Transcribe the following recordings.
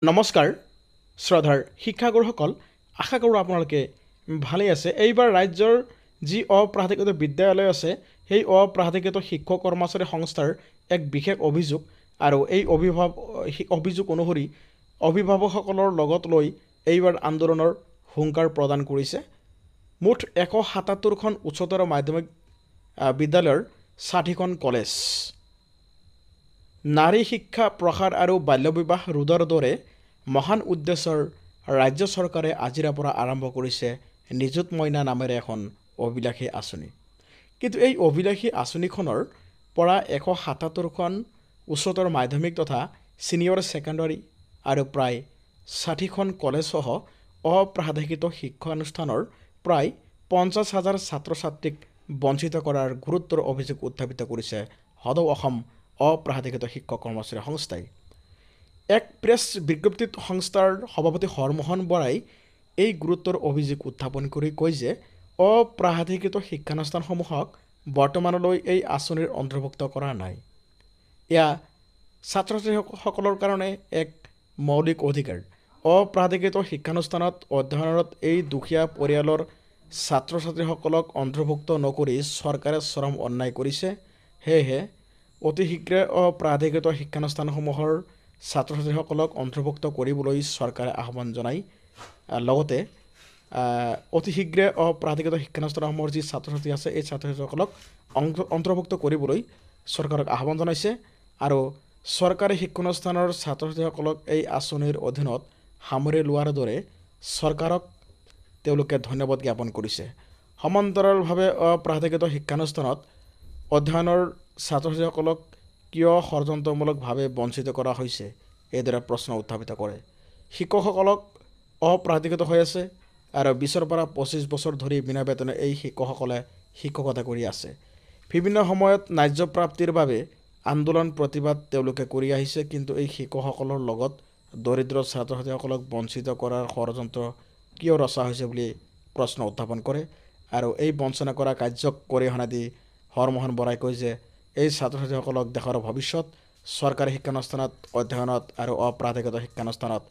নমস্কাৰ শ্ৰদ্ধাৰ শিক্ষাগুৰুসকল, আশা কৰোঁ আপোনালোকে ভালেই আছে। এইবাৰ ৰাজ্যৰ যি অপ্ৰাধিকৃত বিদ্যালয় আছে সেই অপ্ৰাধিকৃত শিক্ষক কৰ্মচাৰী সংস্থাৰ এক বিশেষ অভিযোগ আৰু এই অভিযোগ অনুসৰি অভিভাৱকসকলৰ লগত লৈ এইবাৰ আন্দোলনৰ হুংকাৰ প্ৰদান কৰিছে। মুঠ 177খন উচ্চতৰ মাধ্যমিক বিদ্যালয়ৰ 60খন কলেজ। নাৰী শিক্ষা প্ৰসাৰ আৰু বাল্যবিবাহ ৰোধৰ দৰে মহান উদ্দেশ্যৰ ৰাজ্য চৰকাৰে আজিৰে পৰা আৰম্ভ কৰিছে নিযুত মইনা নামেৰে এখন অভিলাষী আঁচনি। কিন্তু এই অভিলাষী আঁচনিখনৰ পৰা 177খন উচ্চতৰ মাধ্যমিক তথা ছিনিয়ৰ ছেকেণ্ডাৰী আৰু প্ৰায় 60খন কলেজসহ অপ্ৰাধিকৃত শিক্ষানুষ্ঠানৰ প্ৰায় 50,000 ছাত্ৰ ছাত্ৰীক বঞ্চিত কৰাৰ গুৰুতৰ অভিযোগ উত্থাপিত কৰিছে সদৌ অসম অপ্ৰাধিকৃত শিক্ষক কৰ্মচাৰী সংস্থাই। এক প্ৰেছ বিজ্ঞপ্তিত সংস্থাৰ সভাপতি হৰমোহন বৰাই এই গুৰুতৰ অভিযোগ উত্থাপন কৰি কয় যে অপ্ৰাধিকৃত শিক্ষানুষ্ঠানসমূহক বৰ্তমানলৈ এই আঁচনিৰ অন্তৰ্ভুক্ত কৰা নাই। এয়া ছাত্ৰ ছাত্ৰীসকলৰ কাৰণে এক মৌলিক অধিকাৰ। অপ্ৰাধিকৃত শিক্ষানুষ্ঠানত অধ্যয়নৰত এই দুখীয়া পৰিয়ালৰ ছাত্ৰ ছাত্ৰীসকলক অন্তৰ্ভুক্ত নকৰি চৰকাৰে চৰম অন্যায় কৰিছে। সেয়েহে অতি শীঘ্ৰে অপ্ৰাধিকৃত শিক্ষানুষ্ঠানসমূহৰ ছাত্ৰ ছাত্ৰীসকলক অন্তৰ্ভুক্ত কৰিবলৈ চৰকাৰে আহ্বান জনায়। লগতে অতি শীঘ্ৰে অপ্ৰাধিকৃত শিক্ষানুষ্ঠানসমূহৰ যি ছাত্ৰ ছাত্ৰী আছে এই ছাত্ৰ ছাত্ৰীসকলক অন্তৰ্ভুক্ত কৰিবলৈ চৰকাৰক আহ্বান জনাইছে আৰু চৰকাৰী শিক্ষানুষ্ঠানৰ ছাত্ৰ ছাত্ৰীসকলক এই আঁচনিৰ অধীনত সামৰি লোৱাৰ দৰে চৰকাৰক তেওঁলোকে ধন্যবাদ জ্ঞাপন কৰিছে। সমান্তৰালভাৱে অপ্ৰাধিকৃত শিক্ষানুষ্ঠানত অধ্যয়নৰ ছাত্ৰ ছাত্ৰীসকলক কিয় ষড়যন্ত্ৰমূলকভাৱে বঞ্চিত কৰা হৈছে এইদৰে প্ৰশ্ন উত্থাপিত কৰে। শিক্ষকসকলক অপ্ৰাধিকৃত হৈ আছে আৰু 20ৰ পৰা 25 বছৰ ধৰি বিনা বেতনে এই শিক্ষকসকলে শিক্ষকতা কৰি আছে। বিভিন্ন সময়ত ন্যায্য প্ৰাপ্তিৰ বাবে আন্দোলন প্ৰতিবাদ তেওঁলোকে কৰি আহিছে, কিন্তু এই শিক্ষকসকলৰ লগত দৰিদ্ৰ ছাত্ৰ ছাত্ৰীসকলক বঞ্চিত কৰাৰ ষড়যন্ত্ৰ কিয় ৰচা হৈছে বুলি প্ৰশ্ন উত্থাপন কৰে। আৰু এই বঞ্চনা কৰা কাৰ্যক গৰিহণা দি হৰমোহন বৰাই কয় যে এই ছাত্ৰ ছাত্ৰীসকলক দেশৰ ভৱিষ্যত। চৰকাৰী শিক্ষানুষ্ঠানত অধ্যয়নত আৰু অপ্ৰাধিকৃত শিক্ষানুষ্ঠানত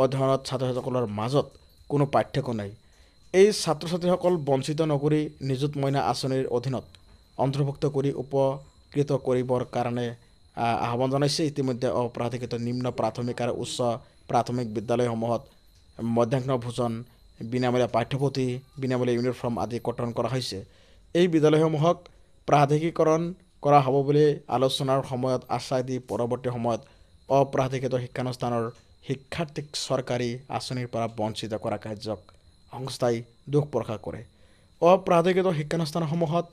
অধ্যয়নত ছাত্ৰ ছাত্ৰীসকলৰ মাজত কোনো পাৰ্থক্য নাই। এই ছাত্ৰ ছাত্ৰীসকল বঞ্চিত নকৰি নিযুত মইনা আঁচনিৰ অধীনত অন্তৰ্ভুক্ত কৰি উপকৃত কৰিবৰ কাৰণে আহ্বান জনাইছে। ইতিমধ্যে অপ্ৰাধিকৃত নিম্ন প্ৰাথমিক আৰু উচ্চ প্ৰাথমিক বিদ্যালয়সমূহত মধ্যাহ্ন ভোজন, বিনামূলীয়া পাঠ্যপুথি, বিনামূলীয়া ইউনিফৰ্ম আদি কৰ্তন কৰা হৈছে। এই বিদ্যালয়সমূহক প্ৰাধিকৰণ কৰা হ'ব বুলি আলোচনাৰ সময়ত আশ্বাস দি পৰৱৰ্তী সময়ত অপ্ৰাধিকৃত শিক্ষানুষ্ঠানৰ শিক্ষাৰ্থীক চৰকাৰী আঁচনিৰ পৰা বঞ্চিত কৰা কাৰ্যক সংস্থাই দুখ প্ৰকাশ কৰে। অপ্ৰাধিকৃত শিক্ষানুষ্ঠানসমূহত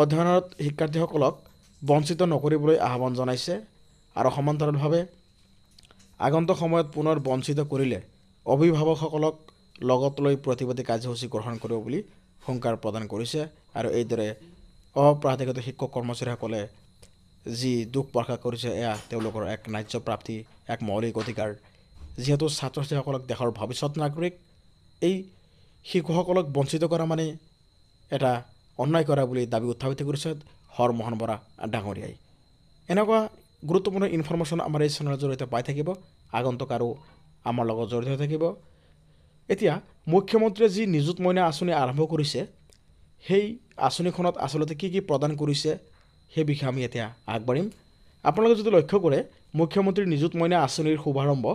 অধ্যয়নত শিক্ষাৰ্থীসকলক বঞ্চিত নকৰিবলৈ আহ্বান জনাইছে আৰু সমান্তৰালভাৱে আগন্তুক সময়ত পুনৰ বঞ্চিত কৰিলে অভিভাৱকসকলক লগত লৈ প্ৰতিবাদী কাৰ্যসূচী গ্ৰহণ কৰিব বুলি হুংকাৰ প্ৰদান কৰিছে। আৰু এইদৰে অপ্ৰাধিকৃত শিক্ষক কৰ্মচাৰীসকলে যি দুখ প্ৰকাশ কৰিছে এয়া তেওঁলোকৰ এক ন্যায্য প্ৰাপ্তি, এক মৌলিক অধিকাৰ। যিহেতু ছাত্ৰ ছাত্ৰীসকলক দেশৰ ভৱিষ্যত নাগৰিক, এই শিশুসকলক বঞ্চিত কৰা মানে এটা অন্যায় কৰা বুলি দাবী উত্থাপিত কৰিছে হৰমোহন বৰা ডাঙৰীয়াই। এনেকুৱা গুৰুত্বপূৰ্ণ ইনফৰমেশ্যন আমাৰ এই চেনেলৰ জৰিয়তে পাই থাকিব, আগন্তুক আৰু আমাৰ লগত জড়িত হৈ থাকিব। এতিয়া মুখ্যমন্ত্ৰীয়ে যি নিযুত মইনা আঁচনি আৰম্ভ কৰিছে সেই আঁচনিখনত আচলতে কি কি প্ৰদান কৰিছে সেই বিষয়ে আমি এতিয়া আগবাঢ়িম। আপোনালোকে যদি লক্ষ্য কৰে মুখ্যমন্ত্ৰীৰ নিযুত মইনা আঁচনিৰ শুভাৰম্ভ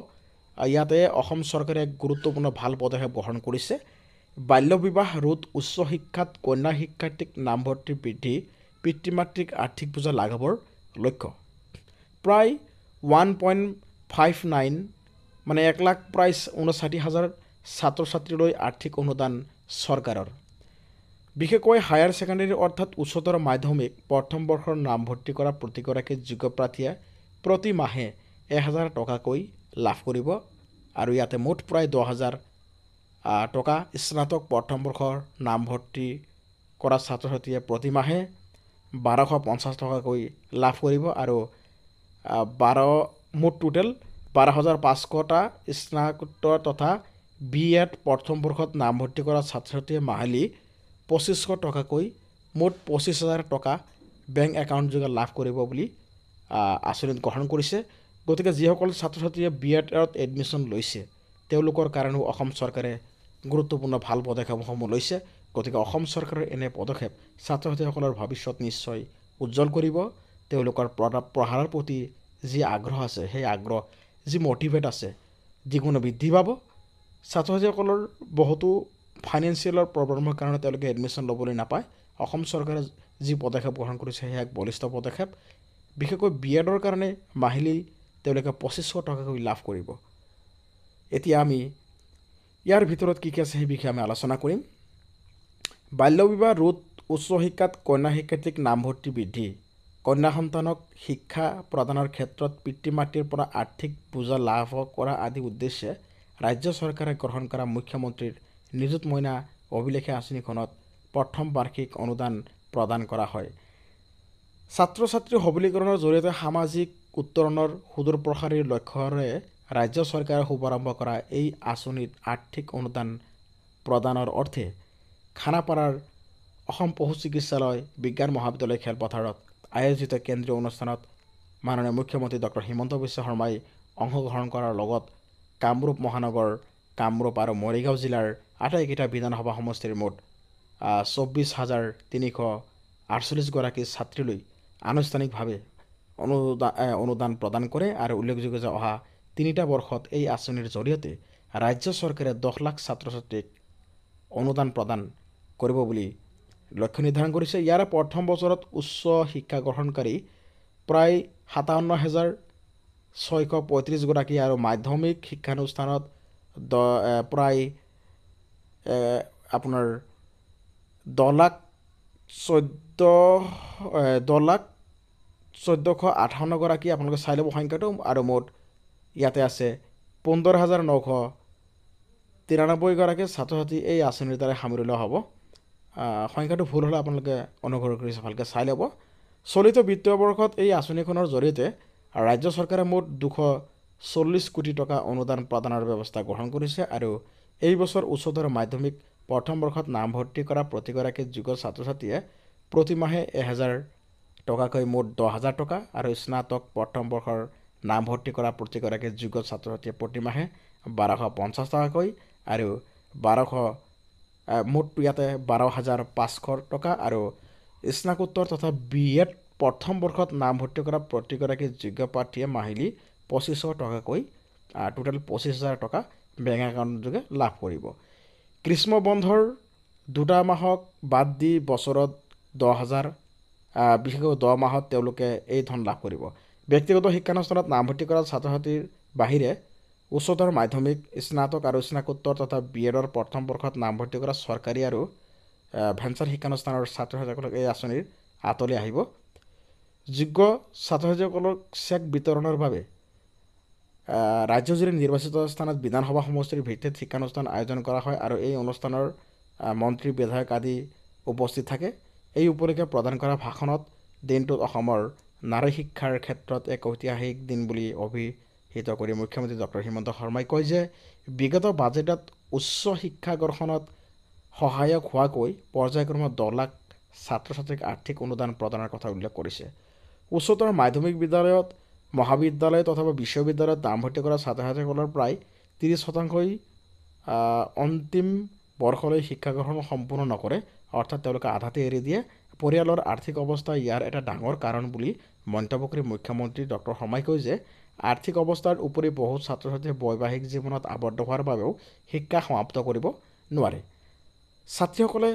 ইয়াতে অসম চৰকাৰে এক গুৰুত্বপূৰ্ণ ভাল পদক্ষেপ গ্ৰহণ কৰিছে। বাল্যবিবাহ ৰোধ, উচ্চ শিক্ষাত কন্যা শিক্ষাৰ্থীক নামভৰ্তি বৃদ্ধি, পিতৃ মাতৃক আৰ্থিক বোজা লাঘৱৰ লক্ষ্য। প্ৰায় 1.59 মানে 1 লাখ প্ৰায় 59,000 ছাত্ৰ ছাত্ৰীলৈ আৰ্থিক অনুদান চৰকাৰৰ। বিশেষকৈ হায়াৰ ছেকেণ্ডাৰী অৰ্থাৎ উচ্চতৰ মাধ্যমিক প্ৰথম বৰ্ষৰ নামভৰ্তি কৰা প্ৰতিগৰাকী যোগ্য প্ৰাৰ্থীয়ে প্ৰতি মাহে 1,000 টকাকৈ লাভ কৰিব আৰু ইয়াতে মুঠ প্ৰায় 10,000 টকা। স্নাতক প্ৰথম বৰ্ষৰ নামভৰ্তি কৰা ছাত্ৰ ছাত্ৰীয়ে প্ৰতি মাহে 1,250 টকাকৈ লাভ কৰিব আৰু মুঠ টোটেল 12,500টা স্নাতকোত্তৰ তথা BEd প্ৰথম বৰ্ষত নামভৰ্তি কৰা ছাত্ৰ ছাত্ৰীয়ে মাহিলী 2,500 টকাকৈ মুঠ 25,000 টকা বেংক একাউণ্ট যোগে লাভ কৰিব বুলি আঁচনিত গ্ৰহণ কৰিছে। গতিকে যিসকল ছাত্ৰ ছাত্ৰীয়ে BEdত এডমিশ্যন লৈছে তেওঁলোকৰ কাৰণেও অসম চৰকাৰে গুৰুত্বপূৰ্ণ ভাল পদক্ষেপসমূহ লৈছে। গতিকে অসম চৰকাৰৰ এনে পদক্ষেপ ছাত্ৰ ছাত্ৰীসকলৰ ভৱিষ্যত নিশ্চয় উজ্জ্বল কৰিব। তেওঁলোকৰ পঢ়াৰ প্ৰতি যি আগ্ৰহ আছে সেই আগ্ৰহ যি মটিভেট আছে দ্বিগুণ বৃদ্ধি পাব। ছাত্ৰ ছাত্ৰীসকলৰ বহুতো ফাইনেন্সিয়েলৰ প্ৰব্লেমৰ কাৰণে তেওঁলোকে এডমিশ্যন ল'বলৈ নাপায়। অসম চৰকাৰে যি পদক্ষেপ গ্ৰহণ কৰিছে সেয়া এক বলিষ্ঠ পদক্ষেপ। বিশেষকৈ BEdৰ কাৰণে মাহিলী তেওঁলোকে 2500 টকাকৈ লাভ কৰিব। এতিয়া আমি ইয়াৰ ভিতৰত কি কি আছে সেই বিষয়ে আমি আলোচনা কৰিম। বাল্যবিবাহ ৰোধ, উচ্চ শিক্ষাত কন্যা শিক্ষাৰ্থীক নামভৰ্তি বৃদ্ধি, কন্যা সন্তানক শিক্ষা প্ৰদানৰ ক্ষেত্ৰত পিতৃ মাতৃৰ পৰা আৰ্থিক বোজা লাভ কৰা আদি উদ্দেশ্যে ৰাজ্য চৰকাৰে গ্ৰহণ কৰা মুখ্যমন্ত্ৰীৰ নিযুত মইনা অভিলেখে আঁচনিখনত প্ৰথম বাৰ্ষিক অনুদান প্ৰদান কৰা হয়। ছাত্ৰ ছাত্ৰী সবলীকৰণৰ জৰিয়তে সামাজিক উত্তৰণৰ সুদূৰ প্ৰসাৰীৰ লক্ষ্যৰে ৰাজ্য চৰকাৰে শুভাৰম্ভ কৰা এই আঁচনিত আৰ্থিক অনুদান প্ৰদানৰ অৰ্থে খানাপাৰাৰ অসম পশু চিকিৎসালয় বিজ্ঞান মহাবিদ্যালয় খেলপথাৰত আয়োজিত কেন্দ্ৰীয় অনুষ্ঠানত মাননীয় মুখ্যমন্ত্ৰী ডক্টৰ হিমন্ত বিশ্ব শৰ্মাই অংশগ্ৰহণ কৰাৰ লগত কামৰূপ মহানগৰ, কামৰূপ আৰু মৰিগাঁও জিলাৰ আটাইকেইটা বিধানসভা সমষ্টিৰ মুঠ 24,348 গৰাকী ছাত্ৰীলৈ আনুষ্ঠানিকভাৱে অনুদান প্ৰদান কৰে। আৰু উল্লেখযোগ্য যে অহা 3টা বৰ্ষত এই আঁচনিৰ জৰিয়তে ৰাজ্য চৰকাৰে 10 লাখ ছাত্ৰ ছাত্ৰীক অনুদান প্ৰদান কৰিব বুলি লক্ষ্য নিৰ্ধাৰণ কৰিছে। ইয়াৰে প্ৰথম বছৰত উচ্চ শিক্ষা গ্ৰহণকাৰী প্ৰায় 57,635 গৰাকী আৰু মাধ্যমিক শিক্ষানুষ্ঠানত প্ৰায় আপোনাৰ 10,14,58 গৰাকী আপোনালোকে চাই ল'ব সংখ্যাটো। আৰু মুঠ ইয়াতে আছে 15,993 গৰাকী ছাত্ৰ ছাত্ৰী এই আঁচনিৰ দ্বাৰা সামৰি লোৱা হ'ব। সংখ্যাটো ভুল হ'লে আপোনালোকে অনুগ্ৰহ কৰি ভালকৈ চাই ল'ব। চলিত বিত্তীয় বৰ্ষত এই আঁচনিখনৰ জৰিয়তে ৰাজ্য চৰকাৰে মুঠ 240 কোটি টকা অনুদান প্ৰদানৰ ব্যৱস্থা গ্ৰহণ কৰিছে। আৰু এই বছৰ উচ্চতৰ মাধ্যমিক প্ৰথম বৰ্ষত নামভৰ্তি কৰা প্ৰতিগৰাকী যোগ্য ছাত্ৰ ছাত্ৰীয়ে প্ৰতিমাহে 1000 টকাকৈ মুঠ 10,000 টকা আৰু স্নাতক প্ৰথম বৰ্ষৰ নামভৰ্তি কৰা প্ৰতিগৰাকী যোগ্য ছাত্ৰ ছাত্ৰীয়ে প্ৰতিমাহে 1250 টকাকৈ আৰু মুঠ ইয়াতে 12,500 টকা আৰু স্নাতকোত্তৰ তথা BEd প্ৰথম বৰ্ষত নামভৰ্তি কৰা প্ৰতিগৰাকী যোগ্য প্ৰাৰ্থীয়ে মাহিলী 2500 টকাকৈ টোটেল 25,000 টকা বেংক একাউণ্ট যোগে লাভ কৰিব। গ্ৰীষ্ম বন্ধৰ 2টা মাহক বাদ দি বছৰত 10,000 বিশেষকৈ 10 মাহত তেওঁলোকে এই ধন লাভ কৰিব। ব্যক্তিগত শিক্ষানুষ্ঠানত নামভৰ্তি কৰা ছাত্ৰ ছাত্ৰীৰ বাহিৰে উচ্চতৰ মাধ্যমিক, স্নাতক আৰু স্নাতকোত্তৰ তথা BEdৰ প্ৰথম বৰ্ষত নামভৰ্তি কৰা চৰকাৰী আৰু ভেঞ্চাৰ শিক্ষানুষ্ঠানৰ ছাত্ৰ ছাত্ৰীসকলক এই আঁচনিৰ আঁতৰলৈ আহিব। যোগ্য ছাত্ৰ ছাত্ৰীসকলক চেক বিতৰণৰ বাবে ৰাজ্যজুৰি নিৰ্বাচিত স্থানত বিধানসভা সমষ্টিৰ ভিত্তিত শিক্ষানুষ্ঠান আয়োজন কৰা হয় আৰু এই অনুষ্ঠানৰ মন্ত্ৰী, বিধায়ক আদি উপস্থিত থাকে। এই উপলক্ষে প্ৰদান কৰা ভাষণত দিনটোত অসমৰ নাৰী শিক্ষাৰ ক্ষেত্ৰত এক ঐতিহাসিক দিন বুলি অভিহিত কৰি মুখ্যমন্ত্ৰী ডক্টৰ হিমন্ত শৰ্মাই কয় যে বিগত বাজেটত উচ্চ শিক্ষা গ্ৰহণত সহায়ক হোৱাকৈ পৰ্যায়ক্ৰমে 10 লাখ ছাত্ৰ ছাত্ৰীক আৰ্থিক অনুদান প্ৰদানৰ কথা উল্লেখ কৰিছে। উচ্চতৰ মাধ্যমিক বিদ্যালয়ত, মহাবিদ্যালয়ত অথবা বিশ্ববিদ্যালয়ত নামভৰ্তি কৰা ছাত্ৰ ছাত্ৰীসকলৰ প্ৰায় 30% অন্তিম বৰ্ষলৈ শিক্ষা গ্ৰহণ সম্পূৰ্ণ নকৰে, অৰ্থাৎ তেওঁলোকে আধাতে এৰি দিয়ে। পৰিয়ালৰ আৰ্থিক অৱস্থা ইয়াৰ এটা ডাঙৰ কাৰণ বুলি মন্তব্য কৰি মুখ্যমন্ত্ৰী ডক্টৰ শৰ্মাই কয় যে আৰ্থিক অৱস্থাৰ উপৰি বহু ছাত্ৰ ছাত্ৰীয়ে বৈবাহিক জীৱনত আবদ্ধ হোৱাৰ বাবেও শিক্ষা সমাপ্ত কৰিব নোৱাৰে। ছাত্ৰীসকলে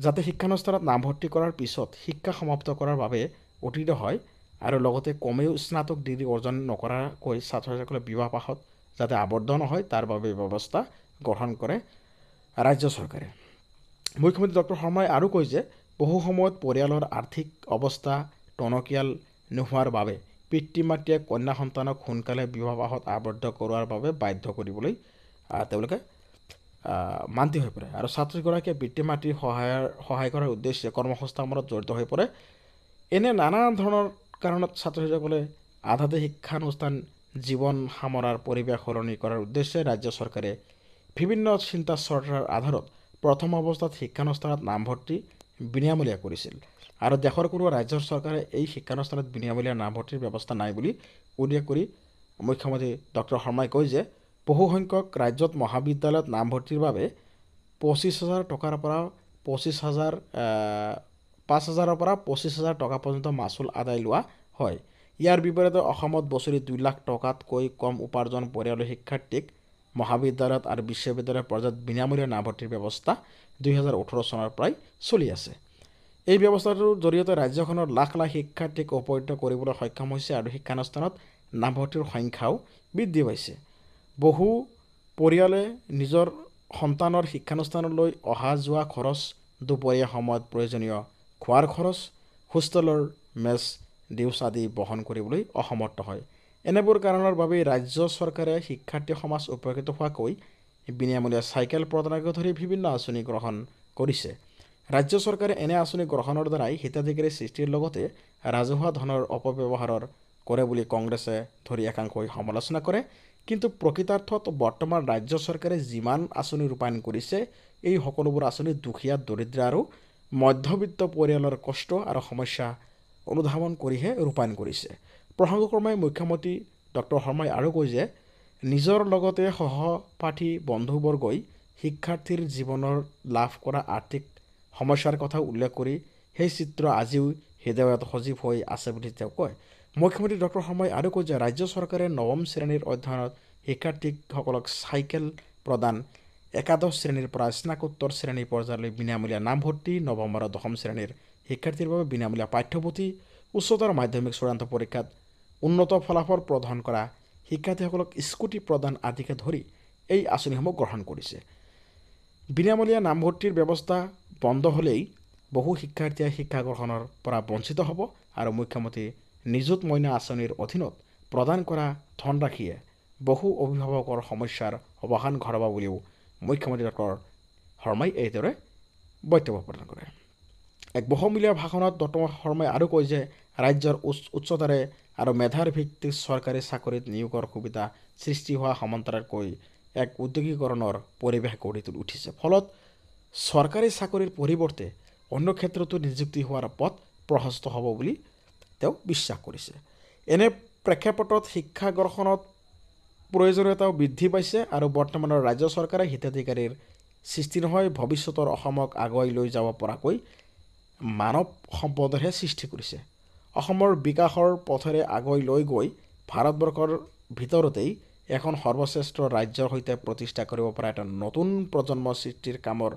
যাতে শিক্ষানুষ্ঠানত নামভৰ্তি কৰাৰ পিছত শিক্ষা সমাপ্ত কৰাৰ বাবে উত্তীৰ্ণ হয় আৰু লগতে কমেও স্নাতক ডিগ্ৰী অৰ্জন নকৰাকৈ ছাত্ৰ ছাত্ৰীসকলে বিবাহপাশত যাতে আবদ্ধ নহয় তাৰ বাবে ব্যৱস্থা গ্ৰহণ কৰে ৰাজ্য চৰকাৰে। মুখ্যমন্ত্ৰী ডক্টৰ শৰ্মাই আৰু কয় যে বহু সময়ত পৰিয়ালৰ আৰ্থিক অৱস্থা টনকিয়াল নোহোৱাৰ বাবে পিতৃ মাতৃয়ে কন্যা সন্তানক সোনকালে বিবাহপাশত আবদ্ধ কৰোৱাৰ বাবে বাধ্য কৰিবলৈ তেওঁলোকে মান্তি হৈ পৰে আৰু ছাত্ৰীগৰাকীয়ে পিতৃ মাতৃৰ সহায় কৰাৰ উদ্দেশ্যে কৰ্মসংস্থাপনত জড়িত হৈ পৰে। এনে নানান ধৰণৰ কাৰণত ছাত্ৰ ছাত্ৰীসকলে আধাতে শিক্ষানুষ্ঠান জীৱন সামৰাৰ পৰিৱেশ সলনি কৰাৰ উদ্দেশ্যে ৰাজ্য চৰকাৰে বিভিন্ন চিন্তা চৰ্চাৰ আধাৰত প্ৰথম অৱস্থাত শিক্ষানুষ্ঠানত নামভৰ্তি বিনামূলীয়া কৰিছিল আৰু দেশৰ কোনো ৰাজ্যৰ চৰকাৰে এই শিক্ষানুষ্ঠানত বিনামূলীয়া নামভৰ্তিৰ ব্যৱস্থা নাই বুলি উল্লেখ কৰি মুখ্যমন্ত্ৰী ডক্টৰ শৰ্মাই কয় যে বহুসংখ্যক ৰাজ্যত মহাবিদ্যালয়ত নামভৰ্তিৰ বাবে 25,000 টকাৰ পৰা 5,000ৰ পৰা 25,000 টকা পৰ্যন্ত মাচুল আদায় লোৱা হয়। ইয়াৰ বিপৰীতে অসমত বছৰি 2 লাখ টকাতকৈ কম উপাৰ্জন পৰিয়ালৰ শিক্ষাৰ্থীক মহাবিদ্যালয়ত আৰু বিশ্ববিদ্যালয় পৰ্যায়ত বিনামূলীয়া নামভৰ্তিৰ ব্যৱস্থা 2018 চনৰ পৰাই চলি আছে। এই ব্যৱস্থাটোৰ জৰিয়তে ৰাজ্যখনৰ লাখ লাখ শিক্ষাৰ্থীক উপনীত কৰিবলৈ সক্ষম হৈছে আৰু শিক্ষানুষ্ঠানত নামভৰ্তিৰ সংখ্যাও বৃদ্ধি পাইছে। বহু পৰিয়ালে নিজৰ সন্তানৰ শিক্ষানুষ্ঠানলৈ অহা যোৱা খৰচ, দুপৰীয়া সময়ত প্ৰয়োজনীয় খোৱাৰ খৰচ, হোষ্টেলৰ মেছ ডিউছ আদি বহন কৰিবলৈ অসমৰ্থ হয়। এনেবোৰ কাৰণৰ বাবে ৰাজ্য চৰকাৰে শিক্ষাৰ্থী সমাজ উপকৃত হোৱাকৈ বিনামূলীয়া চাইকেল প্ৰদানকে ধৰি বিভিন্ন আঁচনি গ্ৰহণ কৰিছে। ৰাজ্য চৰকাৰে এনে আঁচনি গ্ৰহণৰ দ্বাৰাই হিতাধিকাৰী সৃষ্টিৰ লগতে ৰাজহুৱা ধনৰ অপব্যৱহাৰৰ কৰে বুলি কংগ্ৰেছে ধৰি একাংশই সমালোচনা কৰে। কিন্তু প্ৰকৃতাৰ্থত বৰ্তমান ৰাজ্য চৰকাৰে যিমান আঁচনি ৰূপায়ণ কৰিছে, এই সকলোবোৰ আঁচনি দুখীয়া, দৰিদ্ৰ আৰু মধ্যবিত্ত পৰিয়ালৰ কষ্ট আৰু সমস্যা অনুধাৱন কৰিহে ৰূপায়ণ কৰিছে। প্ৰসংগক্ৰমে মুখ্যমন্ত্ৰী ডক্টৰ শৰ্মাই আৰু কয় যে নিজৰ লগতে সহপাঠী বন্ধুবৰ্গই শিক্ষাৰ্থীৰ জীৱনৰ লাভ কৰা আৰ্থিক সমস্যাৰ কথা উল্লেখ কৰি সেই চিত্ৰ আজিও হৃদয়ত সজীৱ হৈ আছে বুলি তেওঁ কয়। মুখ্যমন্ত্ৰী ডক্টৰ শৰ্মাই আৰু কয় যে ৰাজ্য চৰকাৰে নৱম শ্ৰেণীৰ অধ্যয়নত শিক্ষাৰ্থীসকলক চাইকেল প্ৰদান, একাদশ শ্ৰেণীৰ পৰা স্নাতকোত্তৰ শ্ৰেণী পৰ্যায়লৈ বিনামূলীয়া নামভৰ্তি, নৱম আৰু দশম শ্ৰেণীৰ শিক্ষাৰ্থীৰ বাবে বিনামূলীয়া পাঠ্যপুথি, উচ্চতৰ মাধ্যমিক চূড়ান্ত পৰীক্ষাত উন্নত ফলাফল প্ৰদান কৰা শিক্ষাৰ্থীসকলক স্কুটি প্ৰদান আদিকে ধৰি এই আঁচনিসমূহ গ্ৰহণ কৰিছে। বিনামূলীয়া নামভৰ্তিৰ ব্যৱস্থা বন্ধ হ'লেই বহু শিক্ষাৰ্থীয়ে শিক্ষা গ্ৰহণৰ পৰা বঞ্চিত হ'ব আৰু মুখ্যমন্ত্ৰী নিযুত মইনা আঁচনিৰ অধীনত প্ৰদান কৰা ধনৰাশিয়ে বহু অভিভাৱকৰ সমস্যাৰ অৱসান ঘটাব বুলিও মুখ্যমন্ত্ৰী ডক্টৰ শৰ্মাই এইদৰে বক্তব্য প্ৰদান কৰে। এক বহুমূলীয়া ভাষণত ডক্টৰ শৰ্মাই আৰু কয় যে ৰাজ্যৰ উচ্চতাৰে আৰু মেধাৰ ভিত্তিত চৰকাৰী চাকৰিত নিয়োগৰ সুবিধা সৃষ্টি হোৱা সমান্তৰালকৈ এক উদ্যোগীকৰণৰ পৰিৱেশ গঢ়ি উঠিছে। ফলত চৰকাৰী চাকৰিৰ পৰিৱৰ্তে অন্য ক্ষেত্ৰতো নিযুক্তি হোৱাৰ পথ প্ৰশস্ত হ'ব বুলি তেওঁ বিশ্বাস কৰিছে। এনে প্ৰেক্ষাপটত শিক্ষা গ্ৰহণত প্ৰয়োজনীয়তাও বৃদ্ধি পাইছে আৰু বৰ্তমানৰ ৰাজ্য চৰকাৰে হিতাধিকাৰীৰ সৃষ্টি নহয়, ভৱিষ্যতৰ অসমক আগুৱাই লৈ যাব পৰাকৈ মানৱ সম্পদৰহে সৃষ্টি কৰিছে। অসমৰ বিকাশৰ পথেৰে আগুৱাই লৈ গৈ ভাৰতবৰ্ষৰ ভিতৰতেই এখন সৰ্বশ্ৰেষ্ঠ ৰাজ্যৰ সৈতে প্ৰতিষ্ঠা কৰিব পৰা এটা নতুন প্ৰজন্ম সৃষ্টিৰ কামৰ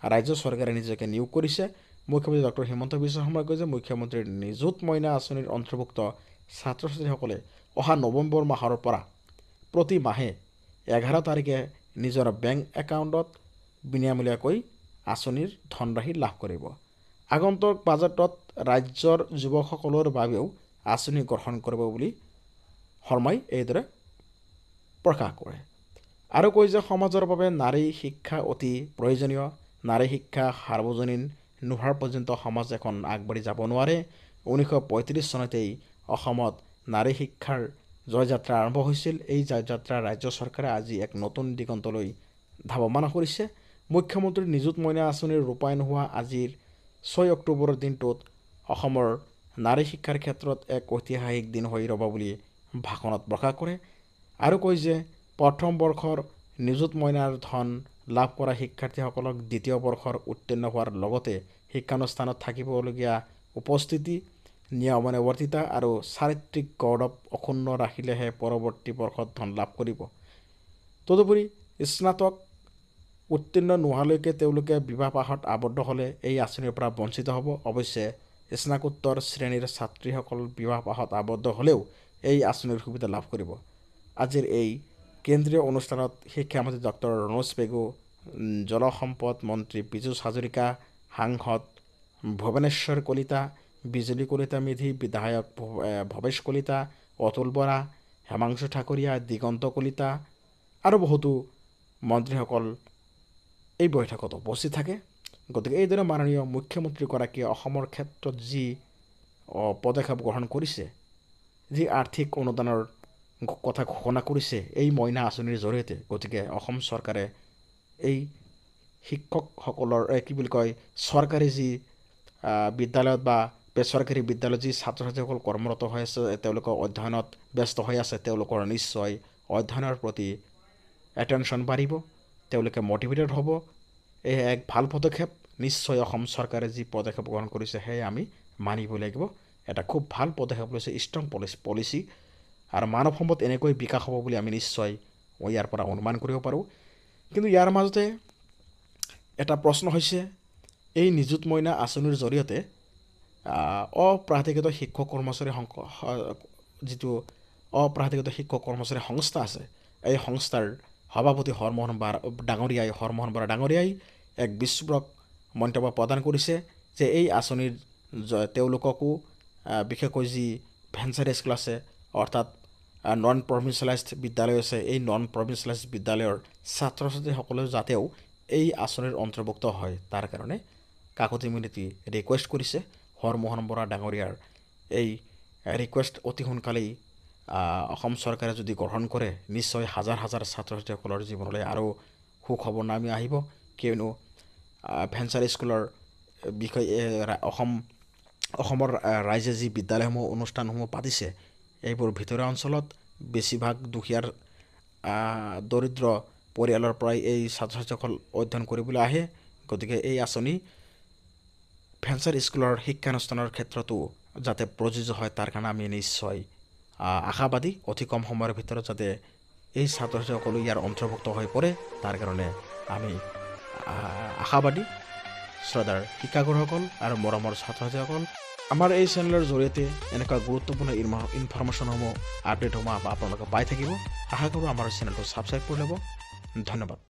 ৰাজ্য চৰকাৰে নিজকে নিয়োগ কৰিছে। মুখ্যমন্ত্ৰী ডক্টৰ হিমন্ত বিশ্ব শৰ্মাই কয় যে মুখ্যমন্ত্ৰীৰ নিযুত মইনা আঁচনিৰ অন্তৰ্ভুক্ত ছাত্ৰ ছাত্ৰীসকলে অহা নৱেম্বৰ মাহৰ পৰা প্ৰতি মাহে 11 তাৰিখে নিজৰ বেংক একাউণ্টত বিনামূলীয়াকৈ আঁচনিৰ ধনৰাশি লাভ কৰিব। আগন্তুক বাজেটত ৰাজ্যৰ যুৱকসকলৰ বাবেও আঁচনি গ্ৰহণ কৰিব বুলি শৰ্মাই এইদৰে প্ৰকাশ কৰে আৰু কয় যে সমাজৰ বাবে নাৰী শিক্ষা অতি প্ৰয়োজনীয়। নাৰী শিক্ষা সাৰ্বজনীন নোহোৱাৰ পৰ্যন্ত সমাজ এখন আগবাঢ়ি যাব নোৱাৰে। 1935 চনতেই অসমত নাৰী শিক্ষাৰ জয়যাত্ৰা আৰম্ভ হৈছিল। এই জয়যাত্ৰা ৰাজ্য চৰকাৰে আজি এক নতুন দিগন্তলৈ ধাৱমান কৰিছে। মুখ্যমন্ত্ৰীৰ নিযুত মইনা আঁচনিৰ ৰূপায়ণ হোৱা আজিৰ 6 অক্টোবৰৰ দিনটোত অসমৰ নাৰী শিক্ষাৰ ক্ষেত্ৰত এক ঐতিহাসিক দিন হৈ ৰ'ব বুলি ভাষণত প্ৰকাশ কৰে আৰু কয় যে প্ৰথম বৰ্ষৰ নিযুত মইনাৰ ধন লাভ কৰা শিক্ষাৰ্থীসকলক দ্বিতীয় বৰ্ষৰ উত্তীৰ্ণ হোৱাৰ লগতে শিক্ষানুষ্ঠানত থাকিবলগীয়া উপস্থিতি, নিয়মানুৱৰ্তিতা আৰু চাৰিত্ৰিক গৌৰৱ অক্ষুণ্ণ ৰাখিলেহে পৰৱৰ্তী বৰ্ষত ধন লাভ কৰিব। তদুপৰি স্নাতক উত্তীৰ্ণ নোহোৱালৈকে তেওঁলোকে বিবাহপাশত আবদ্ধ হ'লে এই আঁচনিৰ পৰা বঞ্চিত হ'ব। অৱশ্যে স্নাতকোত্তৰ শ্ৰেণীৰ ছাত্ৰীসকল বিবাহপাশত আবদ্ধ হ'লেও এই আঁচনিৰ সুবিধা লাভ কৰিব। আজিৰ এই কেন্দ্ৰীয় অনুষ্ঠানত শিক্ষামন্ত্ৰী ডক্টৰ ৰণোজ পেগু, জলসম্পদ মন্ত্ৰী পীযুষ হাজৰিকা, সাংসদ ভুৱনেশ্বৰ কলিতা, বিজুলী কলিতা মেধি, বিধায়ক ভৱেশ কলিতা, অতুল বৰা, হেমাংশু ঠাকুৰীয়া, দিগন্ত কলিতা আৰু বহুতো মন্ত্ৰীসকল এই বৈঠকত উপস্থিত থাকে। গতিকে এইদৰে মাননীয় মুখ্যমন্ত্ৰীগৰাকীয়ে অসমৰ ক্ষেত্ৰত যি পদক্ষেপ গ্ৰহণ কৰিছে, যি আৰ্থিক অনুদানৰ কথা ঘোষণা কৰিছে এই মইনা আঁচনিৰ জৰিয়তে, গতিকে অসম চৰকাৰে এই শিক্ষকসকলৰ চৰকাৰী যি বিদ্যালয়ত বা বেচৰকাৰী বিদ্যালয়ত যি ছাত্ৰ ছাত্ৰীসকল কৰ্মৰত হৈ আছে তেওঁলোকৰ অধ্যয়নত ব্যস্ত হৈ আছে তেওঁলোকৰ নিশ্চয় অধ্যয়নৰ প্ৰতি এটেনশ্যন বাঢ়িব, তেওঁলোকে মটিভেটেড হ'ব। এই এক ভাল পদক্ষেপ। নিশ্চয় অসম চৰকাৰে যি পদক্ষেপ গ্ৰহণ কৰিছে সেয়ে আমি মানিব লাগিব। এটা খুব ভাল পদক্ষেপ লৈছে, ষ্ট্ৰং পলিচি, আৰু মানৱ সম্পদ এনেকৈ বিকাশ হ'ব বুলি আমি নিশ্চয় ইয়াৰ পৰা অনুমান কৰিব পাৰোঁ। কিন্তু ইয়াৰ মাজতে এটা প্ৰশ্ন হৈছে, এই নিযুত মইনা আঁচনিৰ জৰিয়তে অপ্ৰাধিকৃত শিক্ষক কৰ্মচাৰী যিটো অপ্ৰাধিকৃত শিক্ষক কৰ্মচাৰী সংস্থা আছে, এই সংস্থাৰ সভাপতি হৰমোহন বৰা ডাঙৰীয়াই এক বিস্ফোৰক মন্তব্য প্ৰদান কৰিছে যে এই আঁচনিৰ তেওঁলোককো বিশেষকৈ যি ভেঞ্চাৰ স্কুল আছে, অৰ্থাৎ নন প্ৰভিঞ্চিয়েলাইজড বিদ্যালয় আছে, এই নন প্ৰভিঞ্চিয়েলাইজড বিদ্যালয়ৰ ছাত্ৰ ছাত্ৰীসকলেও যাতেও এই আঁচনিৰ অন্তৰ্ভুক্ত হয় তাৰ কাৰণে কাকতি মিনতি ৰিকুৱেষ্ট কৰিছে। হৰমোহন বৰা ডাঙৰীয়াৰ এই ৰিকুৱেষ্ট অতি সোনকালেই অসম চৰকাৰে যদি গ্ৰহণ কৰে নিশ্চয় হাজাৰ হাজাৰ ছাত্ৰ ছাত্ৰীসকলৰ জীৱনলৈ আৰু সুখবৰ নামি আহিব। কিয়নো ভেঞ্চাৰ স্কুলৰ বিষয়ে অসমৰ ৰাইজে যি বিদ্যালয়সমূহ অনুষ্ঠানসমূহ পাতিছে এইবোৰ ভিতৰুৱা অঞ্চলত বেছিভাগ দুখীয়াৰ দৰিদ্ৰ পৰিয়ালৰ পৰাই এই ছাত্ৰ ছাত্ৰীসকল অধ্যয়ন কৰিবলৈ আহে। গতিকে এই আঁচনি ভেঞ্চাৰ স্কুলৰ শিক্ষানুষ্ঠানৰ ক্ষেত্ৰতো যাতে প্ৰযোজ্য হয় তাৰ কাৰণে আমি নিশ্চয় আশাবাদী। অতি কম সময়ৰ ভিতৰত যাতে এই ছাত্ৰ ছাত্ৰীসকলো ইয়াৰ অন্তৰ্ভুক্ত হৈ পৰে তাৰ কাৰণে আমি আশাবাদী। শ্ৰদ্ধাৰ শিক্ষাগুৰুসকল আৰু মৰমৰ ছাত্ৰ ছাত্ৰীসকল, আমাৰ এই চেনেলৰ জৰিয়তে এনেকুৱা গুৰুত্বপূৰ্ণ ইনফৰমেশ্যনসমূহ আপডেটসমূহ আপোনালোকে পাই থাকিব। আশা কৰোঁ আমাৰ চেনেলটো ছাবস্ক্ৰাইব কৰি ল'ব। ধন্যবাদ।